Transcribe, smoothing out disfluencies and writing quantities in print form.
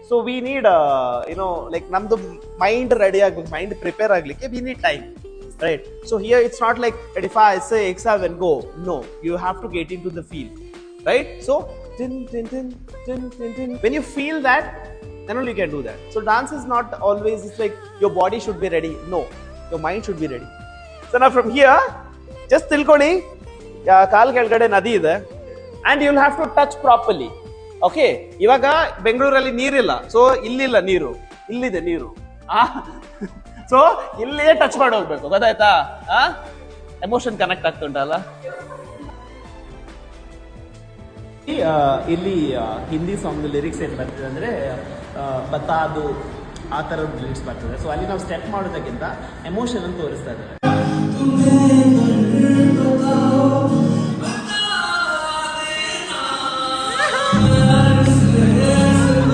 So we need, like namdu mind ready agli, mind prepare agli, we need time, right? So here it's not like if I say exam and go. No, you have to get into the feel, right? So tin, tin, tin, tin, tin, tin. When you feel that, then only you can do that. So dance is not always, it's like your body should be ready. No, your mind should be ready. So now from here, just tilkoni, kaal kelgade nadi ide, and you'll have to touch properly. Okay, ಇವಾಗ ಬೆಂಗಳೂರಲ್ಲಿ ನೀರಿಲ್ಲ, so ಇಲ್ಲಿಲ್ಲ ನೀರು, ಇಲ್ಲಿದೆ ನೀರು. So ಇಲ್ಲೇ touch ಮಾಡಿ ಹೋಗ್ಬೇಕು, ಗೊತ್ತಾಯ್ತಾ? ಎಮೋಷನ್ ಕನೆಕ್ಟ್ ಆಗ್ತುಂಟಲ್ಲ. ಇಲ್ಲಿ ಹಿಂದಿ ಸಾಂಗ್ ಲಿರಿಕ್ಸ್ ಏನು ಬರ್ತದೆ ಅಂದರೆ ಬತಾದು ಆ ಥರದ ಲಿರಿಕ್ಸ್ ಬರ್ತದೆ. ಸೊ ಅಲ್ಲಿ ನಾವು ಸ್ಟೆಪ್ ಮಾಡೋದಕ್ಕಿಂತ ಎಮೋಷನ್ ಅಂತ ತೋರಿಸ್ತಾ ಇದ್ದಾರೆ.